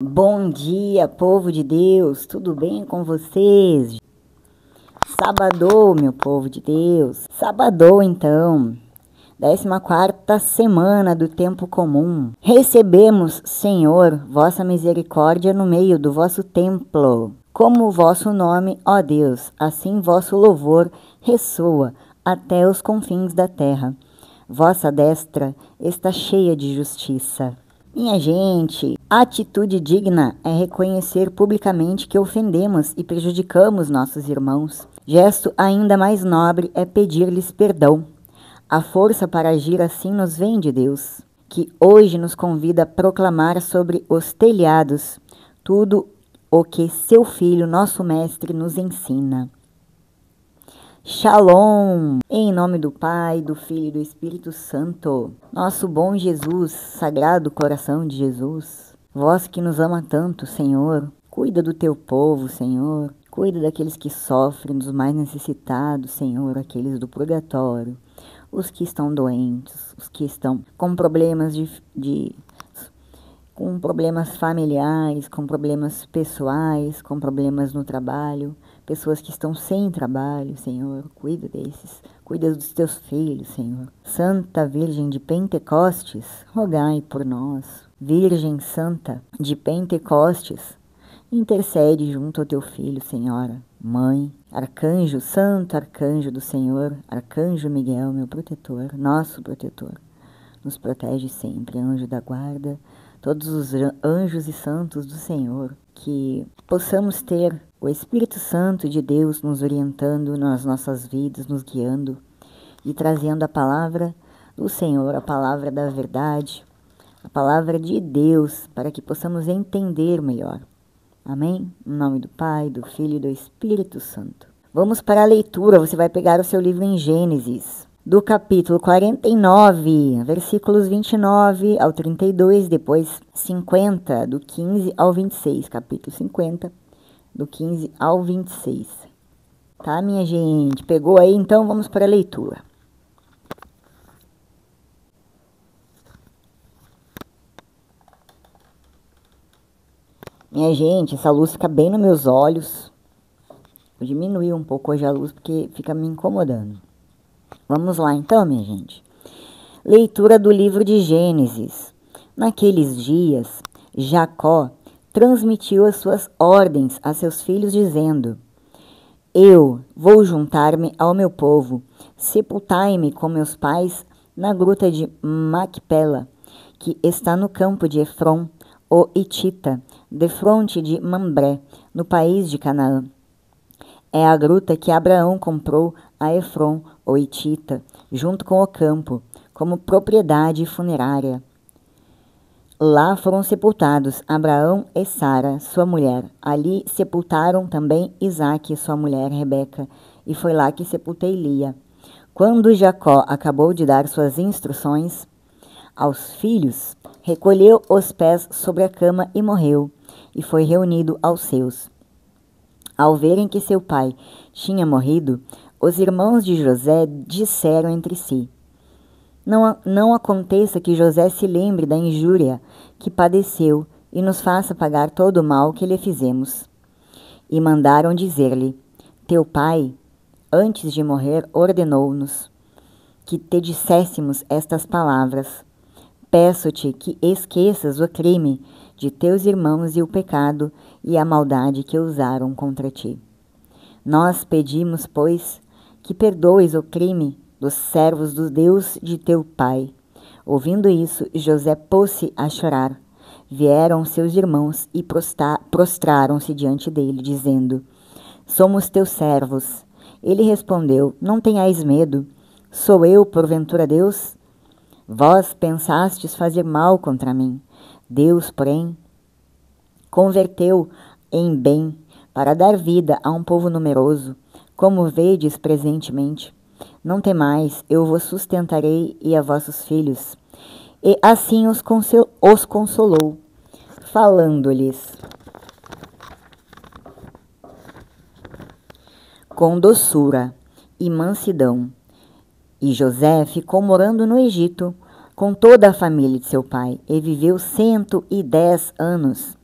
Bom dia, povo de Deus, tudo bem com vocês? Sabadou, meu povo de Deus, sabadou então, 14ª semana do tempo comum. Recebemos, Senhor, vossa misericórdia no meio do vosso templo. Como o vosso nome, ó Deus, assim vosso louvor ressoa até os confins da terra. Vossa destra está cheia de justiça. Minha gente, atitude digna é reconhecer publicamente que ofendemos e prejudicamos nossos irmãos. Gesto ainda mais nobre é pedir-lhes perdão. A força para agir assim nos vem de Deus, que hoje nos convida a proclamar sobre os telhados tudo o que seu Filho, nosso Mestre, nos ensina. Shalom! Em nome do Pai, do Filho e do Espírito Santo. Nosso bom Jesus, sagrado coração de Jesus, vós que nos ama tanto, Senhor, cuida do teu povo, Senhor. Cuida daqueles que sofrem, dos mais necessitados, Senhor, aqueles do purgatório, os que estão doentes, os que estão com problemas com problemas familiares, com problemas pessoais, com problemas no trabalho, pessoas que estão sem trabalho, Senhor, cuida desses, cuida dos teus filhos, Senhor. Santa Virgem de Pentecostes, rogai por nós. Virgem Santa de Pentecostes, intercede junto ao teu filho, Senhora. Mãe, arcanjo, santo arcanjo do Senhor, arcanjo Miguel, meu protetor, nosso protetor, nos protege sempre, anjo da guarda, todos os anjos e santos do Senhor, que possamos ter o Espírito Santo de Deus nos orientando nas nossas vidas, nos guiando e trazendo a palavra do Senhor, a palavra da verdade, a palavra de Deus, para que possamos entender melhor. Amém? Em nome do Pai, do Filho e do Espírito Santo. Vamos para a leitura. Você vai pegar o seu livro em Gênesis, do capítulo 49, versículos 29 ao 32, depois 50, do 15 ao 26, capítulo 50, do 15 ao 26. Tá, minha gente? Pegou aí? Então vamos para a leitura. Minha gente, essa luz fica bem nos meus olhos. Vou diminuir um pouco hoje a luz porque fica me incomodando. Vamos lá então, minha gente. Leitura do livro de Gênesis. Naqueles dias, Jacó transmitiu as suas ordens a seus filhos, dizendo: Eu vou juntar-me ao meu povo, sepultai-me com meus pais na gruta de Macpela, que está no campo de Efron, o Hitita, defronte de Mambré, no país de Canaã. É a gruta que Abraão comprou a Efron, o Hitita, junto com o campo, como propriedade funerária. Lá foram sepultados Abraão e Sara, sua mulher. Ali sepultaram também Isaque, sua mulher, Rebeca, e foi lá que sepultei Lia. Quando Jacó acabou de dar suas instruções aos filhos, recolheu os pés sobre a cama e morreu, e foi reunido aos seus. Ao verem que seu pai tinha morrido, os irmãos de José disseram entre si: Não aconteça que José se lembre da injúria que padeceu e nos faça pagar todo o mal que lhe fizemos. E mandaram dizer-lhe: Teu pai, antes de morrer, ordenou-nos que te disséssemos estas palavras: Peço-te que esqueças o crime de teus irmãos e o pecado e a maldade que usaram contra ti. Nós pedimos, pois, que perdoes o crime dos servos do Deus de teu pai. Ouvindo isso, José pôs-se a chorar. Vieram seus irmãos e prostraram-se diante dele, dizendo: Somos teus servos. Ele respondeu: Não tenhais medo. Sou eu, porventura, Deus? Vós pensastes fazer mal contra mim. Deus, porém, converteu em bem para dar vida a um povo numeroso, como vedes presentemente. Não temais, eu vos sustentarei e a vossos filhos. E assim os consolou, falando-lhes com doçura e mansidão. E José ficou morando no Egito com toda a família de seu pai e viveu 110 anos.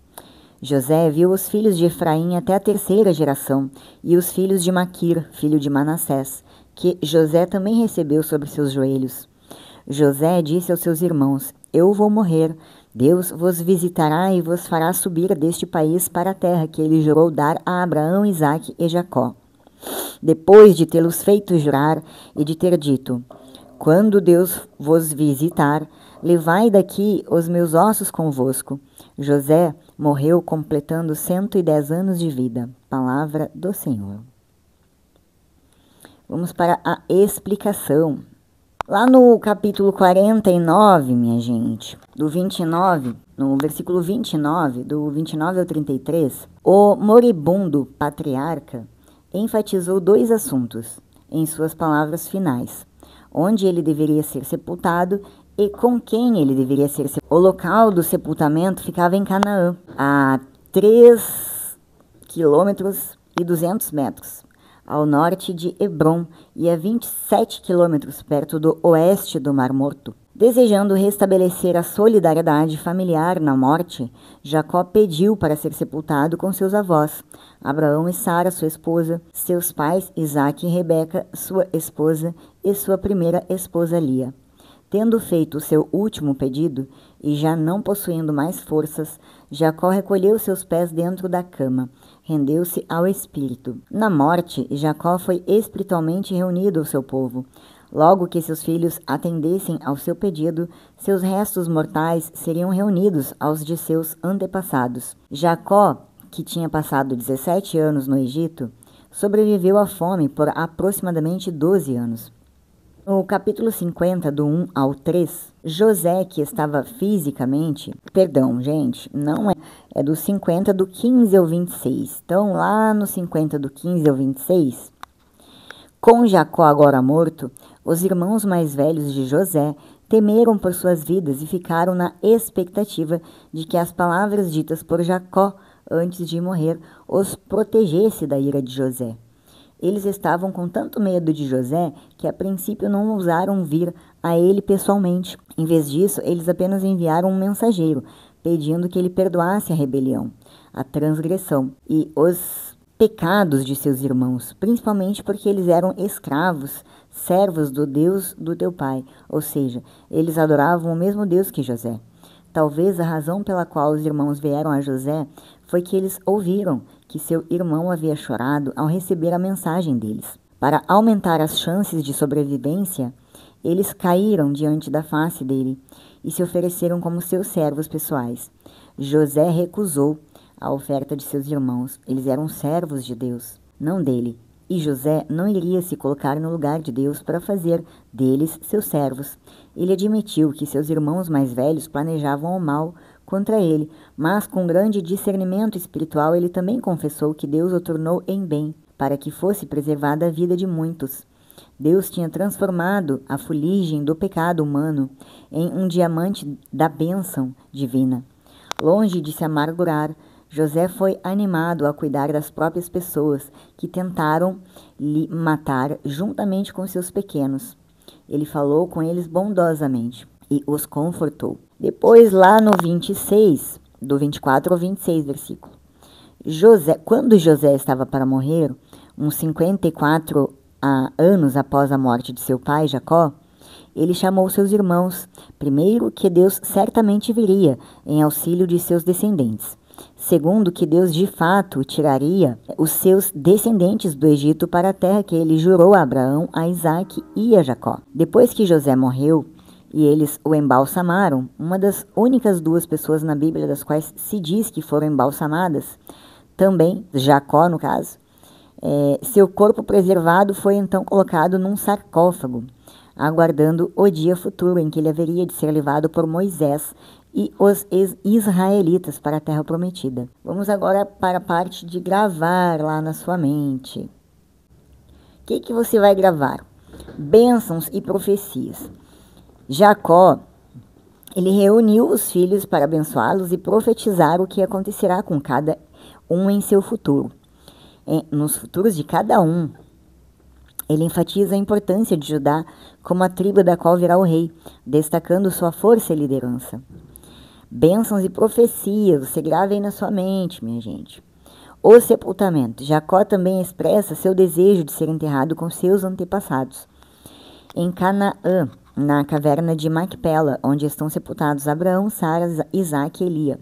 José viu os filhos de Efraim até a 3ª geração, e os filhos de Maquir, filho de Manassés, que José também recebeu sobre seus joelhos. José disse aos seus irmãos: Eu vou morrer. Deus vos visitará e vos fará subir deste país para a terra que ele jurou dar a Abraão, Isaque e Jacó. Depois de tê-los feito jurar e de ter dito: Quando Deus vos visitar, levai daqui os meus ossos convosco. José morreu completando 110 anos de vida. Palavra do Senhor. Vamos para a explicação. Lá no capítulo 49, minha gente, do 29, no versículo 29, do 29 ao 33, o moribundo patriarca enfatizou 2 assuntos em suas palavras finais: onde ele deveria ser sepultado e com quem ele deveria ser sepultado. O local do sepultamento ficava em Canaã, a 3,2 km ao norte de Hebrom e a 27 quilômetros perto do oeste do Mar Morto. Desejando restabelecer a solidariedade familiar na morte, Jacó pediu para ser sepultado com seus avós, Abraão e Sara, sua esposa, seus pais Isaque e Rebeca, sua esposa, e sua primeira esposa Lia. Tendo feito o seu último pedido, e já não possuindo mais forças, Jacó recolheu seus pés dentro da cama, rendeu-se ao espírito. Na morte, Jacó foi espiritualmente reunido ao seu povo. Logo que seus filhos atendessem ao seu pedido, seus restos mortais seriam reunidos aos de seus antepassados. Jacó, que tinha passado 17 anos no Egito, sobreviveu à fome por aproximadamente 12 anos. No capítulo 50, do 1 ao 3, José, que estava fisicamente... Perdão, gente, não é do 50, do 15 ao 26. Então, lá no 50, do 15 ao 26, com Jacó agora morto, os irmãos mais velhos de José temeram por suas vidas e ficaram na expectativa de que as palavras ditas por Jacó antes de morrer os protegesse da ira de José. Eles estavam com tanto medo de José que a princípio não ousaram vir a ele pessoalmente. Em vez disso, eles apenas enviaram um mensageiro, pedindo que ele perdoasse a rebelião, a transgressão e os pecados de seus irmãos, principalmente porque eles eram escravos, servos do Deus do teu pai, ou seja, eles adoravam o mesmo Deus que José. Talvez a razão pela qual os irmãos vieram a José foi que eles ouviram que seu irmão havia chorado ao receber a mensagem deles. Para aumentar as chances de sobrevivência, eles caíram diante da face dele e se ofereceram como seus servos pessoais. José recusou a oferta de seus irmãos. Eles eram servos de Deus, não dele. E José não iria se colocar no lugar de Deus para fazer deles seus servos. Ele admitiu que seus irmãos mais velhos planejavam o mal contra ele, mas com grande discernimento espiritual ele também confessou que Deus o tornou em bem, para que fosse preservada a vida de muitos. Deus tinha transformado a fuligem do pecado humano em um diamante da bênção divina. Longe de se amargurar, José foi animado a cuidar das próprias pessoas que tentaram lhe matar juntamente com seus pequenos. Ele falou com eles bondosamente e os confortou. Depois, lá no 26, do 24 ao 26 versículo, quando José estava para morrer, uns 54 anos após a morte de seu pai, Jacó, ele chamou seus irmãos, primeiro que Deus certamente viria em auxílio de seus descendentes. Segundo, que Deus de fato tiraria os seus descendentes do Egito para a terra que ele jurou a Abraão, a Isaque e a Jacó. Depois que José morreu e eles o embalsamaram, uma das únicas 2 pessoas na Bíblia das quais se diz que foram embalsamadas, também Jacó no caso, seu corpo preservado foi então colocado num sarcófago, aguardando o dia futuro em que ele haveria de ser levado por Moisés e os israelitas para a terra prometida. Vamos agora para a parte de gravar lá na sua mente. O que você vai gravar? Bênçãos e profecias. Jacó, ele reuniu os filhos para abençoá-los e profetizar o que acontecerá com cada um em seu futuro. Nos futuros de cada um, ele enfatiza a importância de Judá como a tribo da qual virá o rei, destacando sua força e liderança. Bênçãos e profecias, você grava aí na sua mente, minha gente. O sepultamento. Jacó também expressa seu desejo de ser enterrado com seus antepassados. Em Canaã, na caverna de Macpela, onde estão sepultados Abraão, Sara, Isaac e Elia.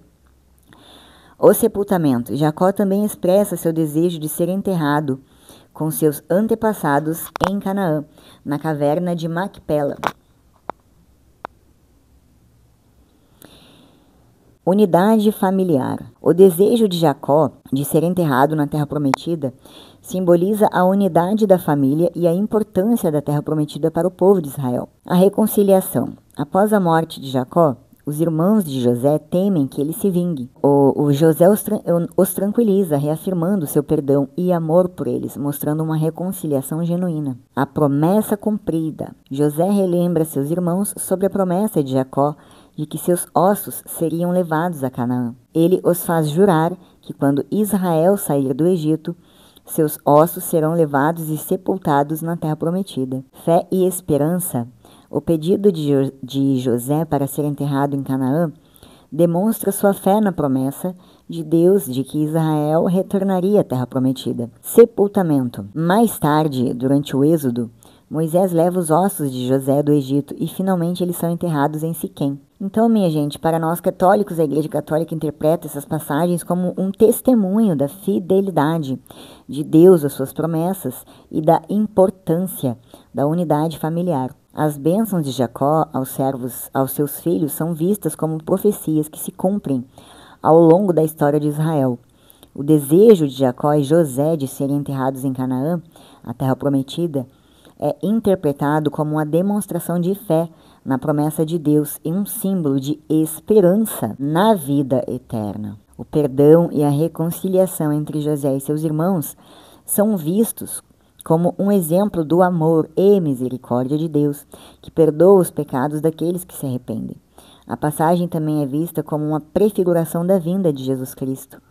O sepultamento. Jacó também expressa seu desejo de ser enterrado com seus antepassados em Canaã, na caverna de Macpela. Unidade familiar. O desejo de Jacó de ser enterrado na Terra Prometida simboliza a unidade da família e a importância da Terra Prometida para o povo de Israel. A reconciliação. Após a morte de Jacó, os irmãos de José temem que ele se vingue. O José os tranquiliza, reafirmando seu perdão e amor por eles, mostrando uma reconciliação genuína. A promessa cumprida. José relembra seus irmãos sobre a promessa de Jacó de que seus ossos seriam levados a Canaã. Ele os faz jurar que quando Israel sair do Egito, seus ossos serão levados e sepultados na terra prometida. Fé e esperança. O pedido de José para ser enterrado em Canaã demonstra sua fé na promessa de Deus de que Israel retornaria à terra prometida. Sepultamento. Mais tarde, durante o Êxodo, Moisés leva os ossos de José do Egito e finalmente eles são enterrados em Siquém. Então, minha gente, para nós católicos, a Igreja Católica interpreta essas passagens como um testemunho da fidelidade de Deus às suas promessas e da importância da unidade familiar. As bênçãos de Jacó aos seus filhos são vistas como profecias que se cumprem ao longo da história de Israel. O desejo de Jacó e José de serem enterrados em Canaã, a terra prometida, é interpretado como uma demonstração de fé na promessa de Deus e um símbolo de esperança na vida eterna. O perdão e a reconciliação entre José e seus irmãos são vistos como um exemplo do amor e misericórdia de Deus, que perdoa os pecados daqueles que se arrependem. A passagem também é vista como uma prefiguração da vinda de Jesus Cristo,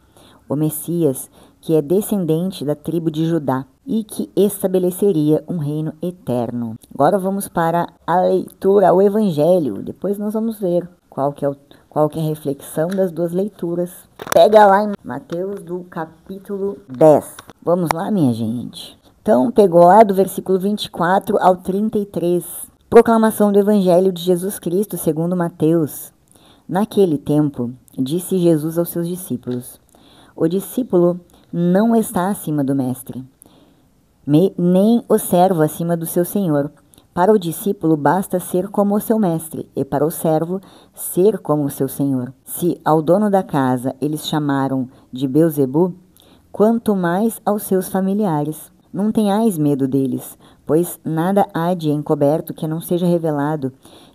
o Messias, que é descendente da tribo de Judá e que estabeleceria um reino eterno. Agora vamos para a leitura, o Evangelho. Depois nós vamos ver qual que é a reflexão das duas leituras. Pega lá em Mateus do capítulo 10. Vamos lá, minha gente. Então, pegou lá do versículo 24 ao 33. Proclamação do Evangelho de Jesus Cristo segundo Mateus. Naquele tempo, disse Jesus aos seus discípulos: o discípulo não está acima do mestre, nem o servo acima do seu senhor. Para o discípulo basta ser como o seu mestre, e para o servo ser como o seu senhor. Se ao dono da casa eles chamaram de Beelzebu, quanto mais aos seus familiares. Não tenhais medo deles, pois nada há de encoberto que não seja revelado,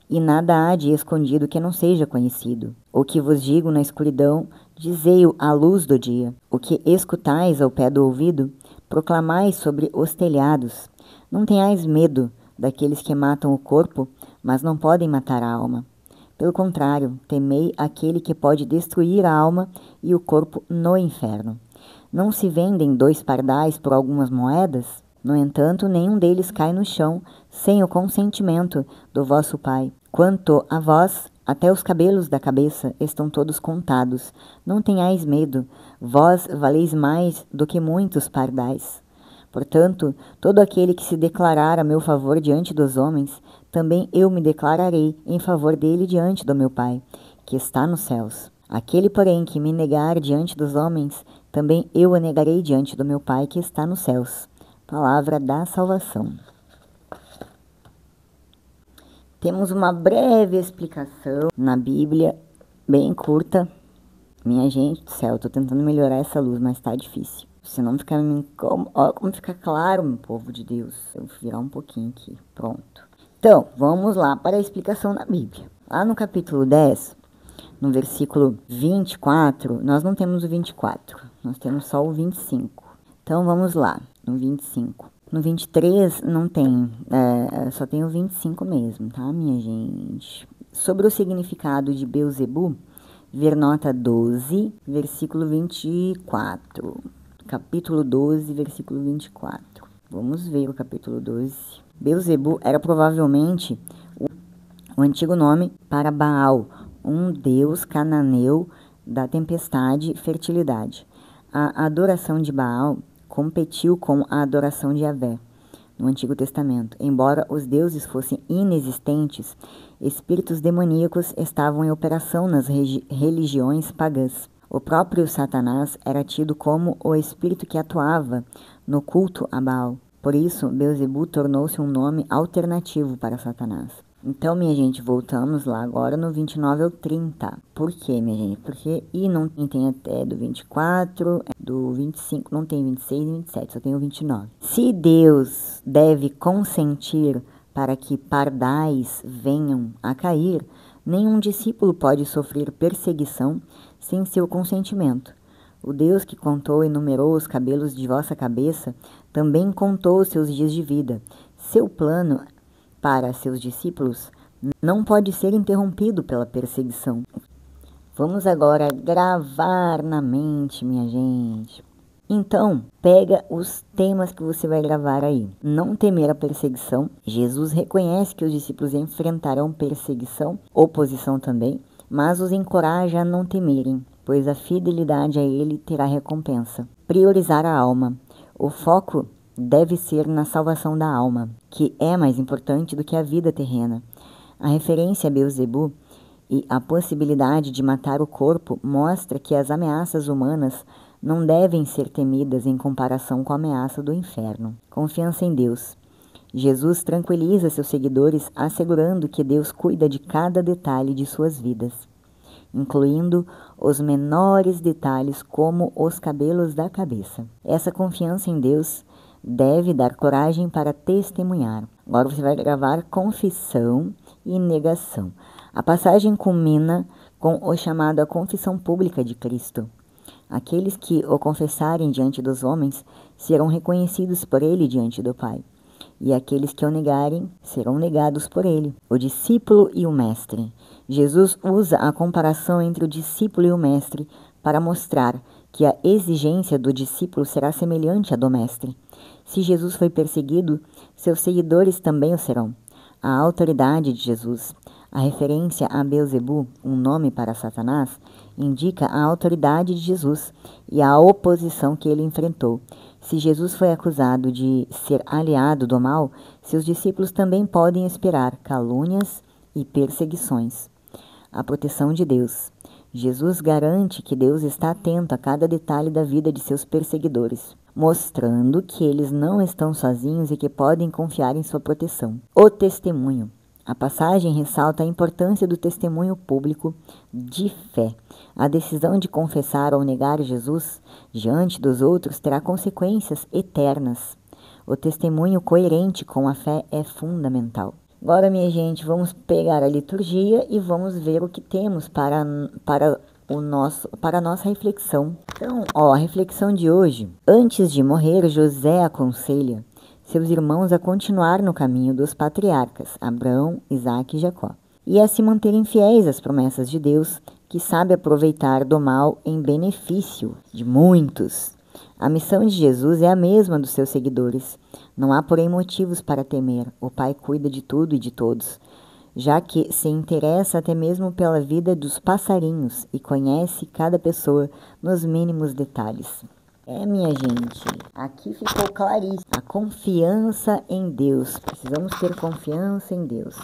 e nada há de escondido que não seja conhecido. O que vos digo na escuridão, dizei-o à luz do dia. O que escutais ao pé do ouvido, proclamais sobre os telhados. Não tenhais medo daqueles que matam o corpo, mas não podem matar a alma. Pelo contrário, temei aquele que pode destruir a alma e o corpo no inferno. Não se vendem 2 pardais por algumas moedas? No entanto, nenhum deles cai no chão sem o consentimento do vosso Pai. Quanto a vós, até os cabelos da cabeça estão todos contados. Não tenhais medo, vós valeis mais do que muitos pardais. Portanto, todo aquele que se declarar a meu favor diante dos homens, também eu me declararei em favor dele diante do meu Pai, que está nos céus. Aquele, porém, que me negar diante dos homens, também eu o negarei diante do meu Pai que está nos céus. Palavra da salvação. Temos uma breve explicação na Bíblia, bem curta. Minha gente do céu, eu tô tentando melhorar essa luz, mas tá difícil. Senão fica ó, como fica claro, meu povo de Deus. Eu vou virar um pouquinho aqui, pronto. Então, vamos lá para a explicação na Bíblia. Lá no capítulo 10... no versículo 24, nós não temos o 24, nós temos só o 25. Então, vamos lá, no 25. No 23 não tem, só tem o 25 mesmo, tá, minha gente? Sobre o significado de Beelzebu, ver nota 12, versículo 24. Capítulo 12, versículo 24. Vamos ver o capítulo 12. Beelzebu era provavelmente o antigo nome para Baal, um deus cananeu da tempestade e fertilidade. A adoração de Baal competiu com a adoração de Yahvé no Antigo Testamento. Embora os deuses fossem inexistentes, espíritos demoníacos estavam em operação nas religiões pagãs. O próprio Satanás era tido como o espírito que atuava no culto a Baal. Por isso, Beelzebu tornou-se um nome alternativo para Satanás. Então, minha gente, voltamos lá agora no 29 ao 30. Por quê, minha gente? Porque não tem até do 24, do 25, não tem 26 e 27, só tem o 29. Se Deus deve consentir para que pardais venham a cair, nenhum discípulo pode sofrer perseguição sem seu consentimento. O Deus que contou e numerou os cabelos de vossa cabeça também contou os seus dias de vida. Seu plano para seus discípulos não pode ser interrompido pela perseguição. Vamos agora gravar na mente, minha gente. Então, pega os temas que você vai gravar aí. Não temer a perseguição. Jesus reconhece que os discípulos enfrentarão perseguição, oposição também, mas os encoraja a não temerem, pois a fidelidade a ele terá recompensa. Priorizar a alma. O foco deve ser na salvação da alma, que é mais importante do que a vida terrena. A referência a Beelzebu e a possibilidade de matar o corpo mostra que as ameaças humanas não devem ser temidas em comparação com a ameaça do inferno. Confiança em Deus. Jesus tranquiliza seus seguidores assegurando que Deus cuida de cada detalhe de suas vidas, incluindo os menores detalhes como os cabelos da cabeça. Essa confiança em Deus deve dar coragem para testemunhar. Agora você vai gravar confissão e negação. A passagem culmina com o chamado à confissão pública de Cristo. Aqueles que o confessarem diante dos homens serão reconhecidos por ele diante do Pai, e aqueles que o negarem serão negados por ele. O discípulo e o mestre. Jesus usa a comparação entre o discípulo e o mestre para mostrar que a exigência do discípulo será semelhante à do mestre. Se Jesus foi perseguido, seus seguidores também o serão. A autoridade de Jesus. A referência a Beelzebu, um nome para Satanás, indica a autoridade de Jesus e a oposição que ele enfrentou. Se Jesus foi acusado de ser aliado do mal, seus discípulos também podem esperar calúnias e perseguições. A proteção de Deus. Jesus garante que Deus está atento a cada detalhe da vida de seus perseguidores, mostrando que eles não estão sozinhos e que podem confiar em sua proteção. O testemunho. A passagem ressalta a importância do testemunho público de fé. A decisão de confessar ou negar Jesus diante dos outros terá consequências eternas. O testemunho coerente com a fé é fundamental. Agora, minha gente, vamos pegar a liturgia e vamos ver o que temos para a nossa reflexão. Então, a reflexão de hoje. Antes de morrer, José aconselha seus irmãos a continuar no caminho dos patriarcas, Abraão, Isaque e Jacó, e a se manterem fiéis às promessas de Deus, que sabe aproveitar do mal em benefício de muitos. A missão de Jesus é a mesma dos seus seguidores. Não há, porém, motivos para temer. O Pai cuida de tudo e de todos, já que se interessa até mesmo pela vida dos passarinhos e conhece cada pessoa nos mínimos detalhes. Minha gente, aqui ficou claríssimo. A confiança em Deus. Precisamos ter confiança em Deus.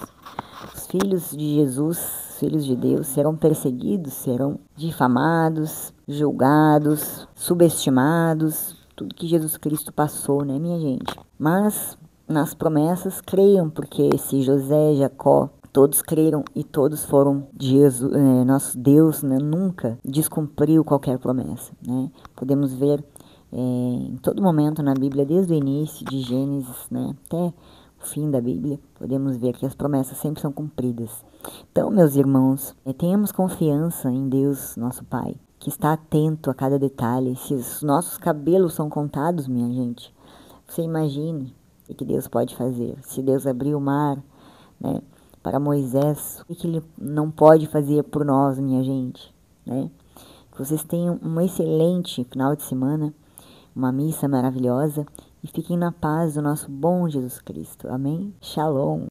Os filhos de Jesus, filhos de Deus, serão perseguidos, serão difamados, julgados, subestimados. Tudo que Jesus Cristo passou, né, minha gente? Mas nas promessas creiam, porque se José, Jacó, todos creram e todos foram de Jesus, nosso Deus, né, nunca descumpriu qualquer promessa, né? Podemos ver em todo momento na Bíblia, desde o início de Gênesis, né, até o fim da Bíblia, podemos ver que as promessas sempre são cumpridas. Então, meus irmãos, tenhamos confiança em Deus, nosso Pai, que está atento a cada detalhe. Se os nossos cabelos são contados, minha gente, você imagine o que Deus pode fazer. Se Deus abrir o mar, né, para Moisés, o que ele não pode fazer por nós, minha gente, né? Que vocês tenham um excelente final de semana, uma missa maravilhosa e fiquem na paz do nosso bom Jesus Cristo. Amém? Shalom!